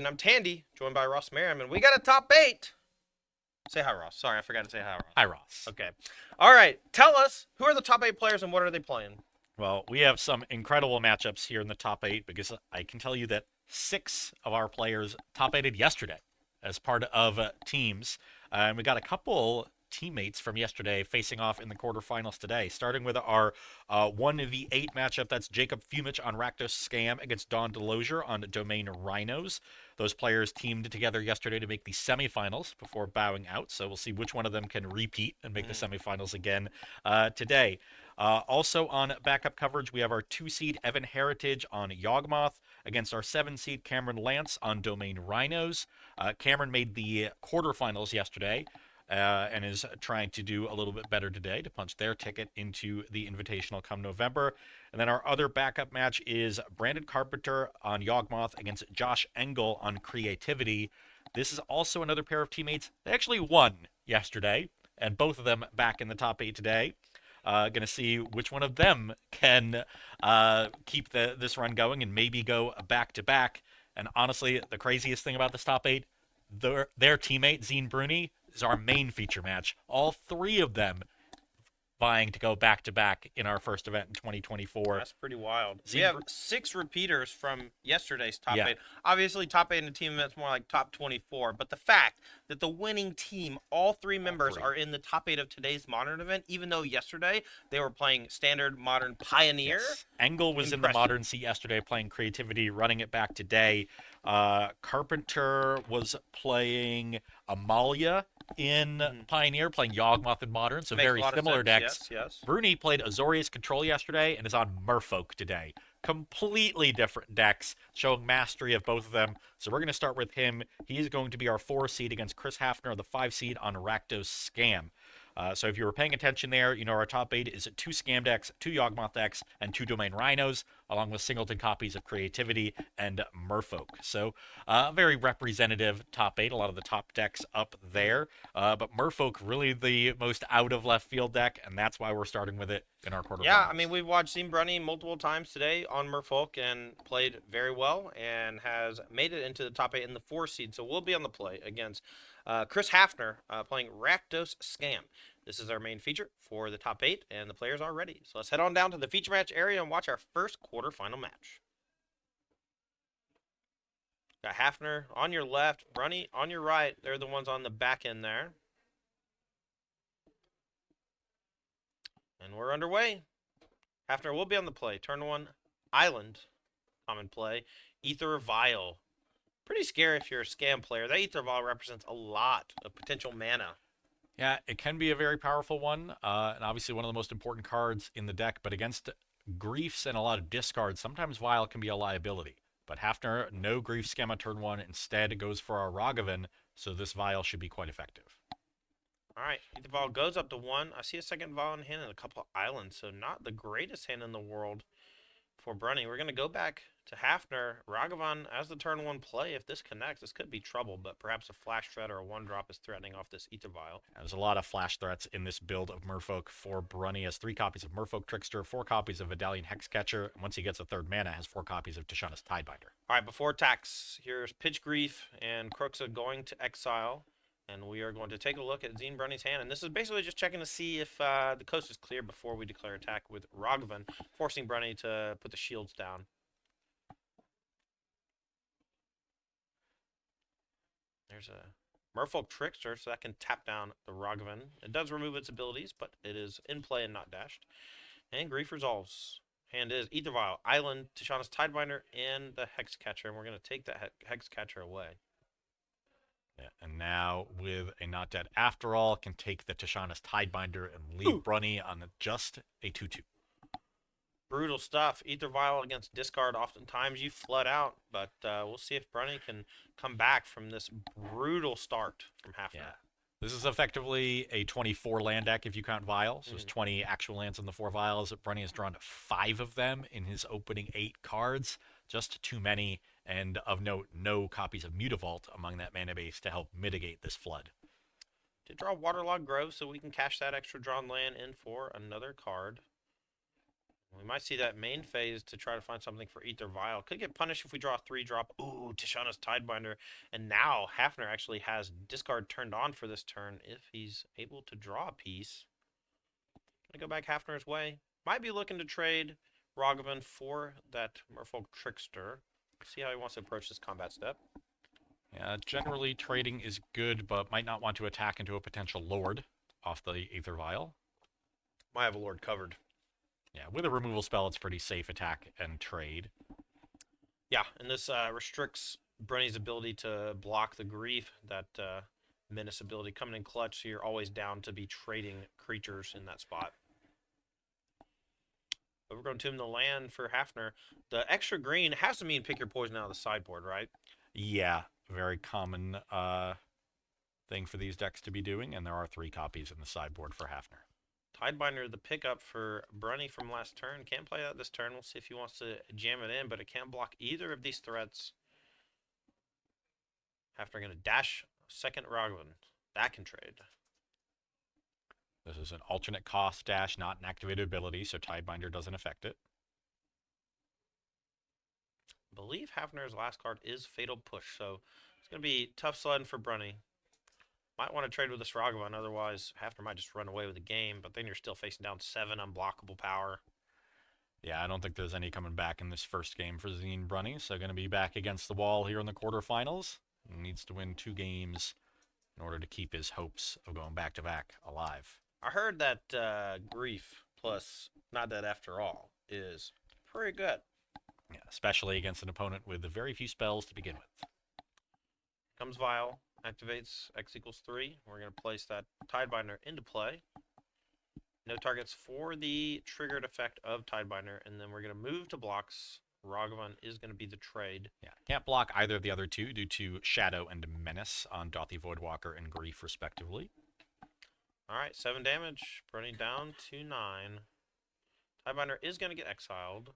And I'm Tandy, joined by Ross Merriam, and we got a top 8. Say hi, Ross. Sorry, I forgot to say hi, Ross. Hi, Ross. Okay. All right. Tell us, who are the top 8 players and what are they playing? Well, we have some incredible matchups here in the top 8 because I can tell you that 6 of our players top 8'd yesterday as part of teams. And we got a couple teammates from yesterday facing off in the quarterfinals today, starting with our 1v8 matchup. That's Jacob Fumich on Rakdos Scam against Don Delosier on Domain Rhinos. Those players teamed together yesterday to make the semifinals before bowing out, so we'll see which one of them can repeat and make the semifinals again today. Also on backup coverage, we have our 2-seed Evan Heritage on Yawgmoth against our 7-seed Cameron Lance on Domain Rhinos. Cameron made the quarterfinals yesterday and is trying to do a little bit better today to punch their ticket into the Invitational come November. And then our other backup match is Brandon Carpenter on Yawgmoth against Josh Engel on Creativity. This is also another pair of teammates. They actually won yesterday, and both of them back in the top 8 today. Going to see which one of them can keep this run going and maybe go back-to-back. And honestly, the craziest thing about this top 8, their teammate, Zine Bruni, is our main feature match. All 3 of them vying to go back-to-back in our first event in 2024. That's pretty wild. We have 6 repeaters from yesterday's top 8. Obviously, top 8 in a team event's more like top 24. But the fact that the winning team, all 3 members, are in the top 8 of today's Modern event, even though yesterday they were playing Standard, Modern, Pioneer. Yes. Engel was in the Modern seat yesterday playing Creativity, running it back today. Carpenter was playing Amalia in Pioneer, playing Yawgmoth in Modern, so very similar decks. Yes. Bruni played Azorius Control yesterday and is on Merfolk today. Completely different decks, showing mastery of both of them. So we're going to start with him. He is going to be our 4 seed against Chris Hafner, the 5 seed on Rakdos Scam. So if you were paying attention there, you know our top 8 is 2 Scam decks, 2 Yawgmoth decks, and 2 Domain Rhinos, along with singleton copies of Creativity and Merfolk. So very representative top 8, a lot of the top decks up there. But Merfolk really the most out of left field deck, and that's why we're starting with it in our quarterfinals. Yeah, I mean, we've watched Zine Bruni multiple times today on Merfolk and played very well and has made it into the top 8 in the 4 seed. So we'll be on the play against Chris Hafner playing Rakdos Scam. This is our main feature for the top 8, and the players are ready. So let's head on down to the feature match area and watch our first quarterfinal match. Got Hafner on your left, Bruni on your right. They're the ones on the back end there. And we're underway. Hafner will be on the play. Turn 1, Island, common play. Ether Vial. Pretty scary if you're a Scam player. That Ether Vial represents a lot of potential mana. Yeah, it can be a very powerful one, and obviously one of the most important cards in the deck, but against Griefs and a lot of discards, sometimes Vial can be a liability. But Hafner, no Grief Scam on turn 1, instead goes for our Rogavan, so this Vial should be quite effective. All right, Ether Vial goes up to 1. I see a second Vial in hand and a couple of islands, so not the greatest hand in the world for Bruni. We're going to go back to Hafner. Rogavan as the turn 1 play. If this connects, this could be trouble, but perhaps a flash threat or a 1-drop is threatening off this Ether Vial. There's a lot of flash threats in this build of Merfolk for Bruni. Has 3 copies of Merfolk Trickster, 4 copies of Vidalian Hexcatcher, and once he gets a 3rd mana, has 4 copies of Tishana's Tidebinder. All right, before attacks, here's Pitch Grief and Croxa going to exile. And we are going to take a look at Zine Bruni's hand. And this is basically just checking to see if the coast is clear before we declare attack with Rogavan, forcing Bruni to put the shields down. There's a Merfolk Trickster, so that can tap down the Rogavan. It does remove its abilities, but it is in play and not dashed. And Grief resolves. Hand is Ether Vial, Island, Tishana's Tidebinder, and the Hexcatcher. And we're going to take that Hexcatcher away. Yeah, and now with a not dead after all, can take the Tishana's Tidebinder and leave Bruni on just a 2/2. Brutal stuff. Ether Vial against discard. Oftentimes you flood out, but we'll see if Bruni can come back from this brutal start from Hafner. Yeah. This is effectively a 24 land deck if you count Vial. So it's 20 actual lands in the 4 Vials. Bruni has drawn 5 of them in his opening 8 cards. Just too many, and of note, no copies of Mutavault among that mana base to help mitigate this flood. To draw Waterlogged Grove so we can cash that extra drawn land in for another card. We might see that main phase to try to find something for Ether Vial. Could get punished if we draw a 3-drop. Ooh, Tishana's Tidebinder. And now Hafner actually has discard turned on for this turn if he's able to draw a piece. Gonna go back Hafner's way. Might be looking to trade Ragavan for that Merfolk Trickster. See how he wants to approach this combat step. Yeah, generally trading is good, but might not want to attack into a potential Lord off the Aether Vial. Might have a Lord covered. Yeah, with a removal spell, it's pretty safe attack and trade. Yeah, and this restricts Brunny's ability to block the Grief, that Menace ability coming in clutch, so you're always down to be trading creatures in that spot. Overgrown Tomb the land for Hafner. The extra green has to mean pick your poison out of the sideboard, right? Yeah, very common thing for these decks to be doing, and there are 3 copies in the sideboard for Hafner. Tidebinder, the pickup for Brunny from last turn. Can't play that this turn. We'll see if he wants to jam it in, but it can't block either of these threats. Hafner going to dash second Ragavan. That can trade. This is an alternate cost dash, not an activated ability, so Tidebinder doesn't affect it. I believe Hafner's last card is Fatal Push, so it's going to be tough sledding for Brunny. Might want to trade with this Ragavan, otherwise Hafner might just run away with the game, but then you're still facing down 7 unblockable power. Yeah, I don't think there's any coming back in this first game for Zine Brunny, so going to be back against the wall here in the quarterfinals. He needs to win 2 games in order to keep his hopes of going back-to-back alive. I heard that Grief plus Not Dead After All is pretty good. Yeah, especially against an opponent with very few spells to begin with. Comes Vial, activates X equals 3. We're going to place that Tidebinder into play. No targets for the triggered effect of Tidebinder, and then we're going to move to blocks. Ragavan is going to be the trade. Yeah, can't block either of the other 2 due to Shadow and Menace on Dothy Voidwalker and Grief, respectively. All right, 7 damage. Brunny down to 9. Tidebinder is going to get exiled.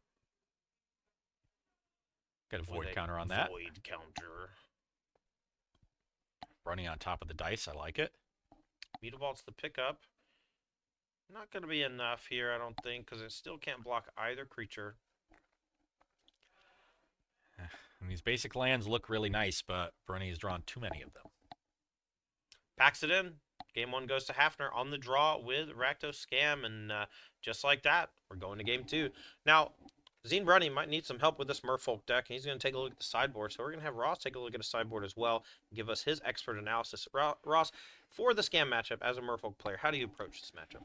Get a Void counter on that. Void counter. Brunny on top of the dice, I like it. Mutavault's the pickup. Not going to be enough here, I don't think, because it still can't block either creature. And these basic lands look really nice, but Brunny has drawn too many of them. Packs it in. Game 1 goes to Hafner on the draw with Rakdos Scam, and just like that, we're going to Game 2. Now, Zine Brunny might need some help with this Merfolk deck, and he's going to take a look at the sideboard, so we're going to have Ross take a look at the sideboard as well, and give us his expert analysis. Ross, for the Scam matchup, as a Merfolk player, how do you approach this matchup?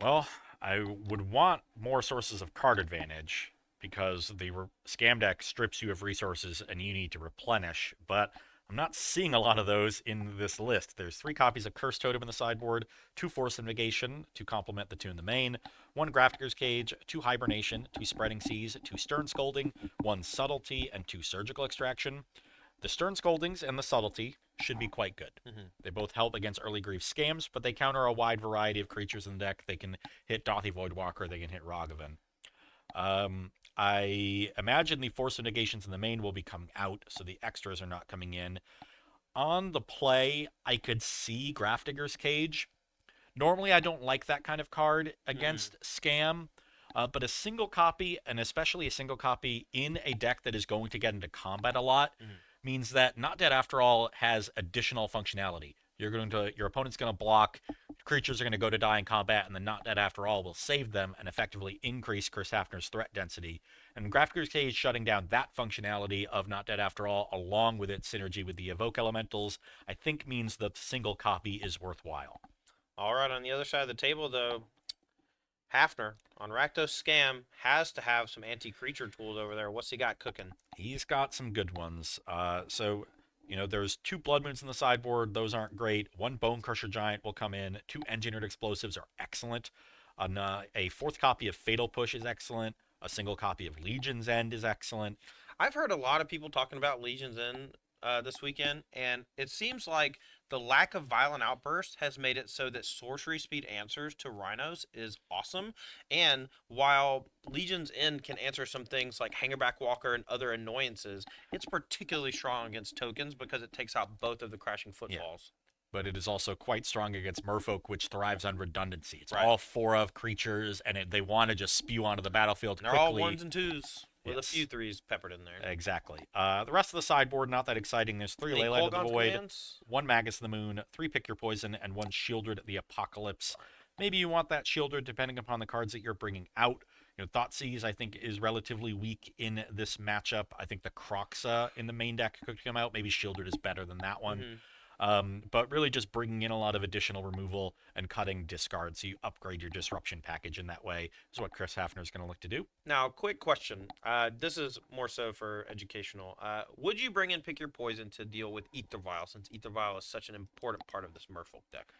Well, I would want more sources of card advantage, because the Scam deck strips you of resources and you need to replenish, but I'm not seeing a lot of those in this list. There's 3 copies of Curse Totem in the sideboard, 2 Force of Negation to complement the 2 in the main, 1 Grafdigger's Cage, 2 Hibernation, 2 Spreading Seas, 2 Stern Scolding, 1 Subtlety, and 2 Surgical Extraction. The Stern Scoldings and the Subtlety should be quite good. They both help against early Grief scams, but they counter a wide variety of creatures in the deck. They can hit Dothy Voidwalker, they can hit Ragavan. I imagine the Force of Negations in the main will be coming out, so the extras are not coming in. On the play, I could see Grafdigger's Cage. Normally, I don't like that kind of card against Scam, but a single copy, and especially a single copy in a deck that is going to get into combat a lot, means that Not Dead After All has additional functionality. Your opponent's going to block, creatures are going to go to die in combat, and the Not Dead After All will save them and effectively increase Chris Hafner's threat density. And Grafdigger's Cage shutting down that functionality of Not Dead After All, along with its synergy with the Evoke Elementals, I think means that the single copy is worthwhile. All right, on the other side of the table, though, Hafner on Rakdos Scam has to have some anti-creature tools over there. What's he got cooking? He's got some good ones. There's 2 Blood Moons in the sideboard. Those aren't great. 1 Bone Crusher Giant will come in. 2 Engineered Explosives are excellent. A 4th copy of Fatal Push is excellent. A single copy of Legion's End is excellent. I've heard a lot of people talking about Legion's End this weekend, and it seems like the lack of violent outbursts has made it so that sorcery speed answers to rhinos is awesome. And while Legion's End can answer some things like Hangerback Walker and other annoyances, it's particularly strong against tokens because it takes out both of the crashing footfalls. but it is also quite strong against Merfolk, which thrives on redundancy. It's Right. all four of creatures, and they want to just spew onto the battlefield And they're all quickly. ones and twos with a few Yes, threes peppered in there. exactly. The rest of the sideboard, not that exciting. There's three Any Leyline of the Kolaghan's Void, commands? one Magus of the Moon, three Pick Your Poison, and one Shieldred the Apocalypse. Maybe you want that Shieldred depending upon the cards that you're bringing out. Thoughtseize, I think, is relatively weak in this matchup. I think the Croxa in the main deck could come out. Maybe Shieldred is better than that one. Mm-hmm. But really just bringing in a lot of additional removal and cutting discard, so you upgrade your disruption package in that way is what Chris Hafner is going to look to do. Now, quick question. This is more so for educational. Would you bring in Pick Your Poison to deal with Ether Vial, since Ether Vial is such an important part of this Merfolk deck?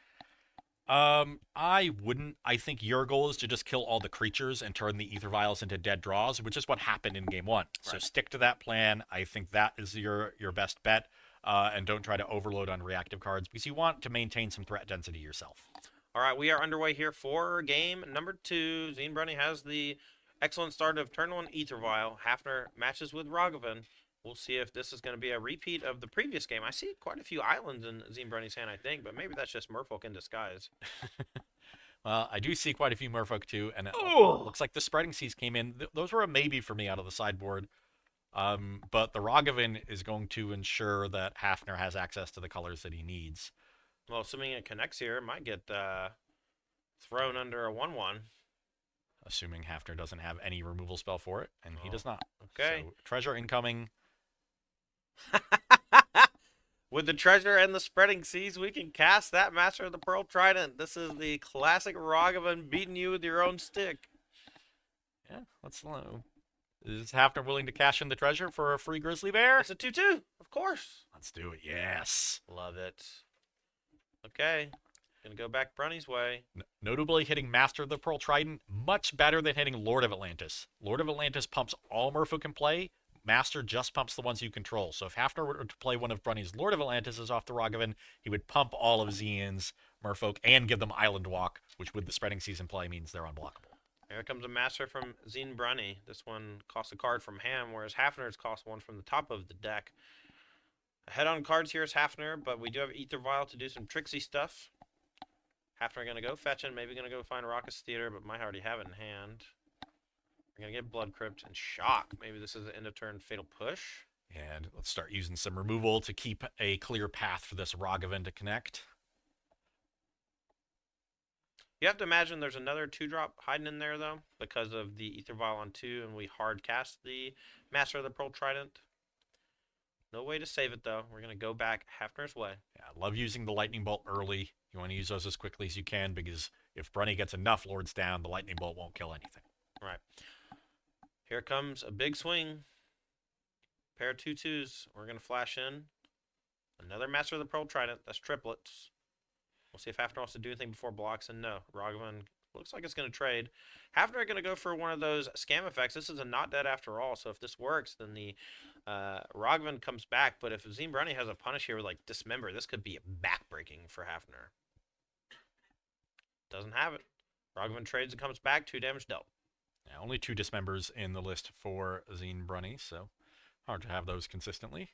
I wouldn't. I think your goal is to just kill all the creatures and turn the Ether Vials into dead draws, which is what happened in game one. So Right. stick to that plan. I think that is your best bet. And don't try to overload on reactive cards because you want to maintain some threat density yourself. All right, we are underway here for game number 2. Zine Brunny has the excellent start of turn 1 Ether Vial. Hafner matches with Rogovan. We'll see if this is going to be a repeat of the previous game. I see quite a few islands in Zine Brunny's hand, I think, but maybe that's just Merfolk in disguise. Well, I do see quite a few Merfolk too, and it Oh! looks like the Spreading Seas came in. Those were a maybe for me out of the sideboard. But the Rogovan is going to ensure that Hafner has access to the colors that he needs. Well, assuming it connects here, it might get thrown under a 1-1. Assuming Hafner doesn't have any removal spell for it, and he does not. Okay. So, treasure incoming. With the treasure and the spreading seas, we can cast that Master of the Pearl Trident. This is the classic Rogovan beating you with your own stick. Yeah, let's Is Hafner willing to cash in the treasure for a free Grizzly Bear? It's a 2-2, of course. Let's do it. Yes. Love it. Okay. Gonna go back Brunny's way. Notably hitting Master of the Pearl Trident much better than hitting Lord of Atlantis. Lord of Atlantis pumps all Merfolk can play. Master just pumps the ones you control. So if Hafner were to play one of Brunny's Lord of Atlantis off the Rogovan, he would pump all of Zian's Merfolk and give them Island Walk, which with the Spreading Season play means they're unblockable. Here comes a Master from Zine Brunny. This one costs a card from Ham, whereas Hafner's costs one from the top of the deck. Ahead on cards here is Hafner, but we do have Ether Vial to do some tricksy stuff. Hafner going to go fetching, maybe going to go find Raucous Theater, but might already have it in hand. We're going to get Blood Crypt and Shock. Maybe this is an end of turn Fatal Push. And let's start using some removal to keep a clear path for this Rogovan to connect. You have to imagine there's another 2-drop hiding in there, though, because of the Ether Vial on 2, and we hard cast the Master of the Pearl Trident. No way to save it, though. We're going to go back Hafner's way. Yeah, I love using the Lightning Bolt early. You want to use those as quickly as you can because if Brunny gets enough Lords down, the Lightning Bolt won't kill anything. Right. Here comes a big swing. Pair of 2-2s. We're going to flash in. Another Master of the Pearl Trident. That's triplets. We'll see if Hafner wants to do anything before blocks, and no. Rogovan looks like it's going to trade. Hafner going to go for one of those scam effects. This is a not dead after all, so if this works, then the Rogovan comes back. But if Zine Brunny has a punish here with, like, Dismember, this could be backbreaking for Hafner. Doesn't have it. Rogovan trades and comes back. 2 damage dealt. Yeah, only 2 Dismembers in the list for Zine Brunny, so hard to have those consistently.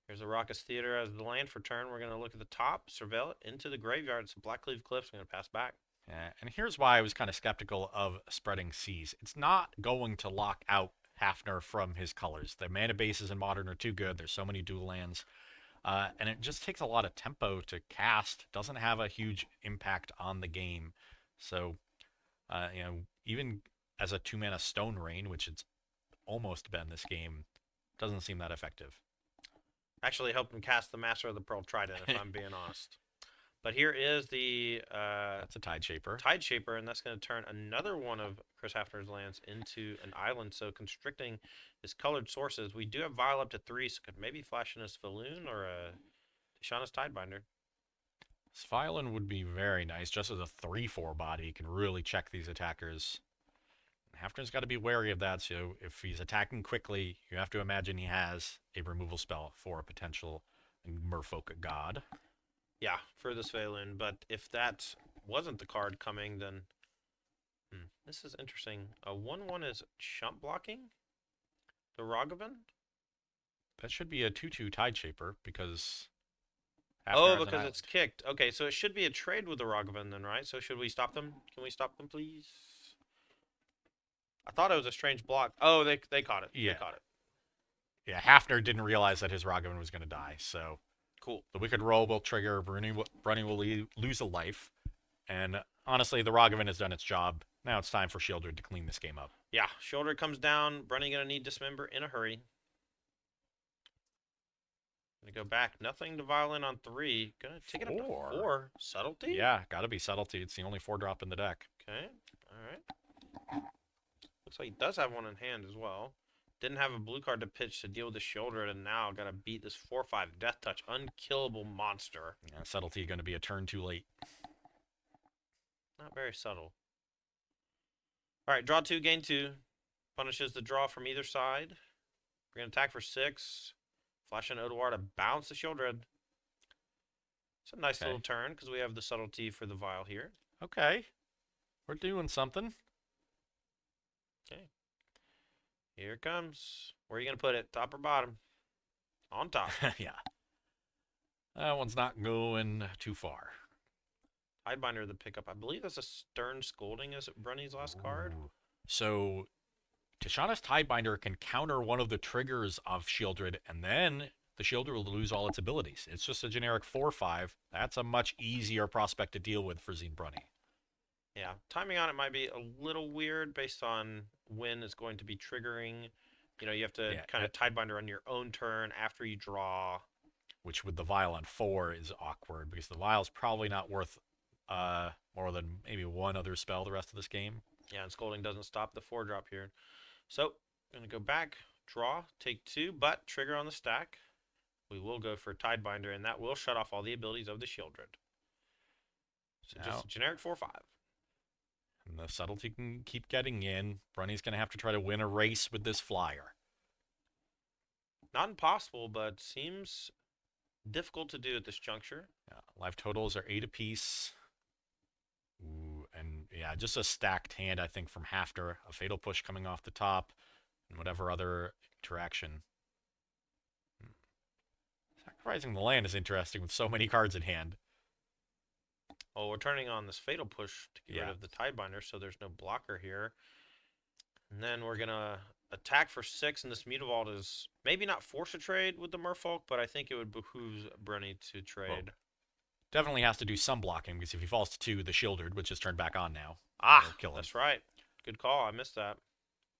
Here's the Raucous Theater as the land for turn. We're going to look at the top, surveil it into the graveyard. Some Blackcleave Cliffs. We're going to pass back. Yeah, and here's why I was kind of skeptical of Spreading Seas. It's not going to lock out Hafner from his colors. The mana bases in Modern are too good. There's so many dual lands. And it just takes a lot of tempo to cast. Doesn't have a huge impact on the game. So, even as a 2-mana Stone Rain, which it's almost been this game, doesn't seem that effective. Actually helped him cast the Master of the Pearl Trident, if I'm being honest. But here is the That's a Tide Shaper. Tide Shaper, and that's going to turn another one of Chris Hafner's lands into an island, so constricting his colored sources. We do have Vial up to 3, so could maybe flash in a Svalloon or a Tishana's Tidebinder. Svilin would be very nice, just as a 3/4 body. Can really check these attackers. Hafner's got to be wary of that, so if he's attacking quickly, you have to imagine he has a removal spell for a potential Merfolk god. Yeah, for the Svalloon, but if that wasn't the card coming, then this is interesting. A 1/1 is Shump blocking the Rogovan. That should be a 2/2 Tide Shaper, because Hafner Oh, has an because it's island. kicked. Okay, so it should be a trade with the Rogovan then, right? So should we stop them? Can we stop them, please? I thought it was a strange block. Oh, they caught it. They Yeah. caught it. Yeah, Hafner didn't realize that his Ragavan was going to die, so Cool. the Wicked Roll will trigger, Bruni will lose a life, and honestly, the Ragavan has done its job. Now it's time for Shieldred to clean this game up. Yeah, shoulder comes down. Brunny gonna need Dismember in a hurry. Gonna go back. Nothing to violin on 3. Gonna take it up to 4. Subtlety? Yeah, gotta be Subtlety. It's the only 4-drop in the deck. Okay. Alright. Looks like he does have one in hand as well. Didn't have a blue card to pitch to deal with the shoulder, and now gotta beat this 4/5 Death Touch. Unkillable monster. Yeah, Subtlety gonna be a turn too late. Not very subtle. Alright, draw 2, gain 2. Punishes the draw from either side. We're gonna attack for 6. Flash in Odawar to bounce the Shieldred. It's a nice little turn because we have the subtlety for the vial here. Okay. We're doing something. Okay. Here it comes. Where are you going to put it? Top or bottom? On top. Yeah. That one's not going too far. Tidebinder the pickup. I believe that's a Stern Scolding as Brunny's last card. So Tishana's Tidebinder can counter one of the triggers of Shieldred, and then the Shieldred will lose all its abilities. It's just a generic 4/5. That's a much easier prospect to deal with for Zine Brunny. Yeah, timing on it might be a little weird based on when it's going to be triggering. You know, you have to kind of Tidebinder on your own turn after you draw. Which with the Vial on 4 is awkward, because the Vial's probably not worth more than maybe one other spell the rest of this game. Yeah, and Scolding doesn't stop the 4-drop here. So, going to go back, draw, take 2, but trigger on the stack. We will go for Tidebinder, and that will shut off all the abilities of the Shieldred. So just a generic 4/5. And the subtlety can keep getting in. Brunny's going to have to try to win a race with this flyer. Not impossible, but seems difficult to do at this juncture. Yeah, life totals are 8 apiece. Ooh, and yeah, just a stacked hand, I think, from Hafner. A Fatal Push coming off the top, and whatever other interaction. Sacrificing the land is interesting with so many cards in hand. Oh, we're turning on this Fatal Push to get rid of the Tidebinder, so there's no blocker here. And then we're going to attack for 6, and this Mutavault is maybe not forced to trade with the Merfolk, but I think it would behoove Brunny to trade. Well, definitely has to do some blocking, because if he falls to 2, the Shieldred, which is turned back on now. Kill him. That's right. Good call. I missed that.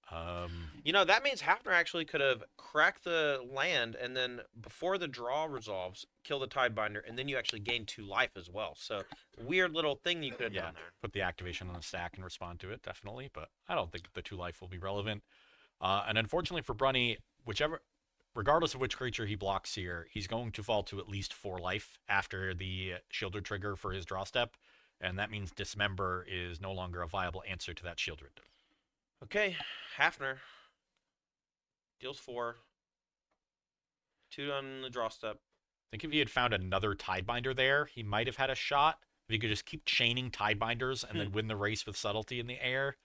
Um, You know, that means Hafner actually could have cracked the land, and then before the draw resolves, kill the Tidebinder, and then you actually gain 2 life as well. So, weird little thing you could have done there. Put the activation on the stack and respond to it, definitely, but I don't think the 2 life will be relevant. And unfortunately for Brunny, regardless of which creature he blocks here, he's going to fall to at least 4 life after the Shieldred trigger for his draw step, and that means Dismember is no longer a viable answer to that Shieldred. Okay, Hafner deals 4. 2 on the draw step. I think if he had found another Tidebinder there, he might have had a shot. If he could just keep chaining Tidebinders and then win the race with subtlety in the air.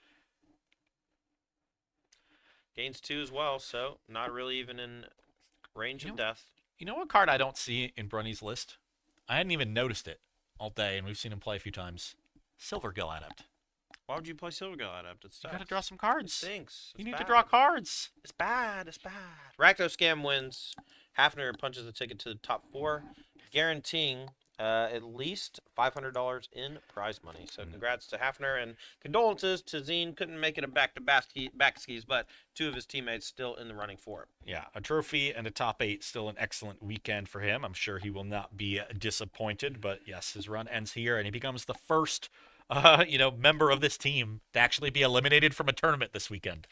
Gains 2 as well, so not really even in range of death. You know what card I don't see in Brunny's list? I hadn't even noticed it all day, and we've seen him play a few times. Silvergill Adept. Why would you play Silvergill Adept? It's tough. You gotta draw some cards. It stinks. You need to draw cards. It's bad. It's bad. Rakdos Scam wins. Hafner punches the ticket to the top 4, guaranteeing at least $500 in prize money. So congrats to Hafner, and condolences to Zine. Couldn't make it a back skis, but 2 of his teammates still in the running for it. Yeah, a trophy and a top 8, still an excellent weekend for him. I'm sure he will not be disappointed, but yes, his run ends here, and he becomes the first member of this team to actually be eliminated from a tournament this weekend.